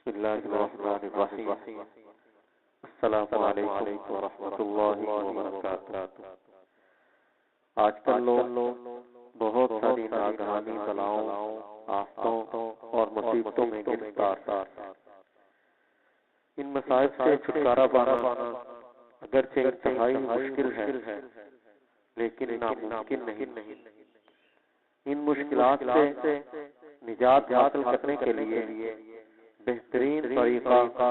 بسم اللہ الرحمن الرحیم۔ السلام علیکم ورحمۃ اللہ وبرکاتہ۔ آج کل لوگ بہت ساری ناگہانی بلاؤں، آفتوں اور مصیبتوں میں گرفتار۔ ان مصائب سے چھٹکارا پانا اگرچہ انتہائی مشکل ہے لیکن ناممکن نہیں۔ ان مشکلات سے نجات حاصل کرنے کے لیے بہترین طریقہ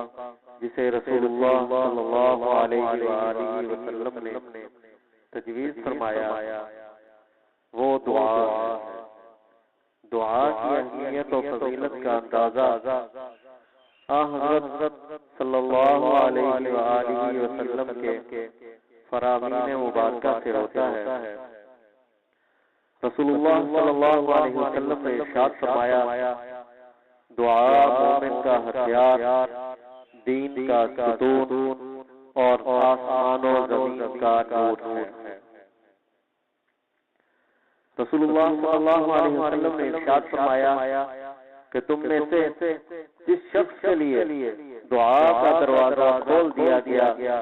جسے رسول اللہ صلی اللہ علیہ وآلہ وسلم نے تجویز فرمایا وہ دعا ہے۔ دعا کی اہمیت و فضیلت کا اندازہ حضرت صلی اللہ علیہ وآلہ وسلم کے فرامین مبارکہ سے ہوتا ہے۔ رسول اللہ صلی اللہ علیہ وسلم نے ارشاد فرمایا دعا مومن کا ہتھیار، دین کا ستون اور آسمان و زمین کا نور ہے۔ رسول اللہ صلی اللہ علیہ وسلم نے ارشاد فرمایا کہ تم میں سے جس شخص کے لیے دعا کا دروازہ کھول دیا گیا،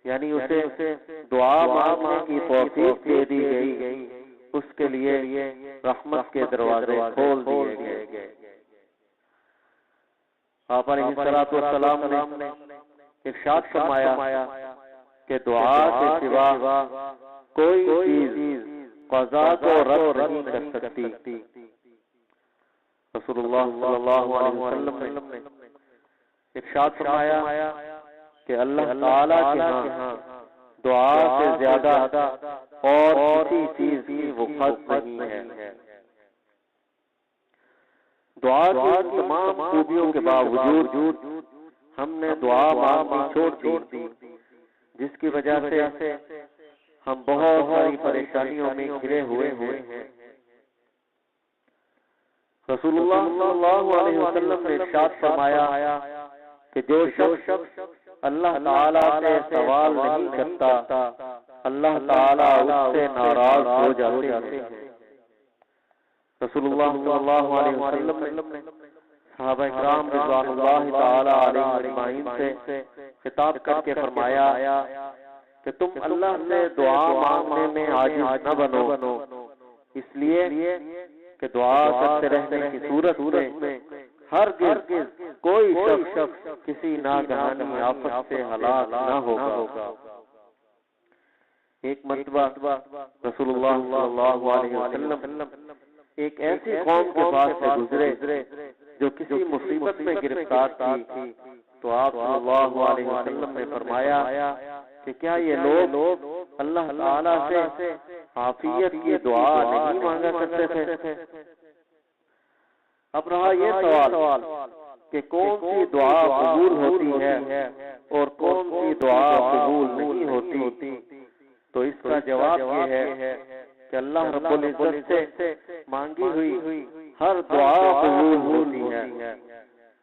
یعنی اسے دعا مانگنے کی توفیق دے دی گئی، اس کے لیے رحمت کے دروازے کھول دیے گئے۔ آپ علیہ الصلوۃ والسلام نے ارشاد فرمایا کہ دعا کے سوا کوئی چیز قضا کو رد نہیں کر سکتی۔ رسول اللہ صلی اللہ علیہ وسلم نے ارشاد فرمایا کہ اللہ تعالیٰ کے ہاں دعا سے زیادہ اور کسی چیز کی وقت نہیں ہے۔ دعا کی تمام خوبیوں کے باوجود ہم نے دعا مانگنی چھوڑ دی، جس کی وجہ سے ہم بہت ساری پریشانیوں میں گھرے ہوئے ہیں۔ رسول اللہ صلی اللہ علیہ وسلم نے ارشاد فرمایا کہ جو شخص اللہ تعالیٰ سے سوال نہیں کرتا، اللہ تعالیٰ اس سے ناراض ہو جاتے ہیں۔ رسول اللہ صلی اللہ علیہ وسلم نے صحابہ کرام رضوان اللہ تعالی علیہم اجمعین سے خطاب کر کے فرمایا کہ تم اللہ سے دعا مانگنے میں عاجز نہ بنو، اس لیے کہ دعا کرتے رہنے کی صورت میں ہرگز کوئی شخص کسی ناگہانی آفت سے ہلاک نہ ہوگا۔ ایک مرتبہ رسول اللہ صلی اللہ علیہ وسلم ایک ایسی قوم کے پاس سے گزرے جو کسی مصیبت میں گرفتار تھی، تو آپ صلی اللہ علیہ وسلم نے فرمایا کہ کیا یہ لوگ اللہ تعالیٰ سے عافیت کی دعا نہیں مانگا کرتے تھے؟ اب رہا یہ سوال کہ کون سی دعا قبول ہوتی ہے اور کون سی دعا قبول نہیں ہوتی، تو اس کا جواب یہ ہے کہ اللہ رب العزت سے مانگی ہوئی ہر دعا قبول ہوتی ہے،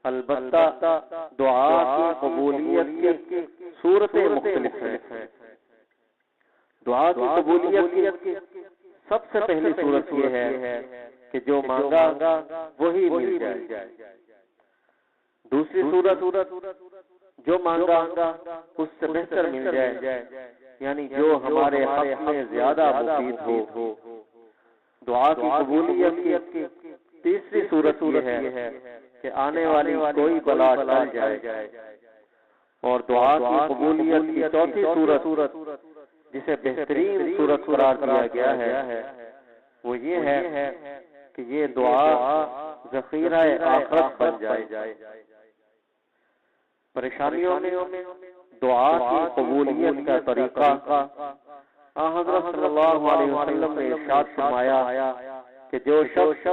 البتہ دعا کی قبولیت کی صورتیں مختلف ہیں۔ دعا کی قبولیت کی سب سے پہلی صورت یہ ہے کہ جو مانگا وہی مل جائے۔ دوسری صورت جو مانگا اس سے بہتر مل جائے، یعنی جو ہمارے حق میں زیادہ مفید ہو۔ دعا کی قبولیت کی تیسری صورت یہ ہے کہ آنے والی کوئی بلا ٹل جائے، اور دعا کی قبولیت کی چوتھی صورت جسے بہترین صورت قرار دیا گیا ہے وہ یہ ہے کہ یہ دعا ذخیرہ آخرت بن جائے۔ پریشانیوں میں دعا کی قبولیت کا طریقہ حضرت صلی اللہ علیہ وسلم نے ارشاد فرمایا کہ جو شخص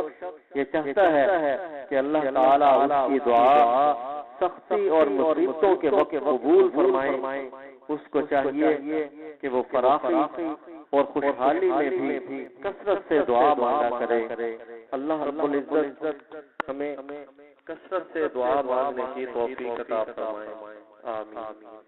یہ چاہتا ہے کہ اللہ تعالیٰ اس کی دعا سختی اور مصیبتوں کے وقت قبول فرمائے، اس کو چاہیے کہ وہ فراخی اور خوشحالی میں بھی کثرت سے دعا مانگا کرے۔ اللہ رب العزت ہمیں کثرت سے دعا مانگنے کی توفیق عطا فرمائے۔ آمین۔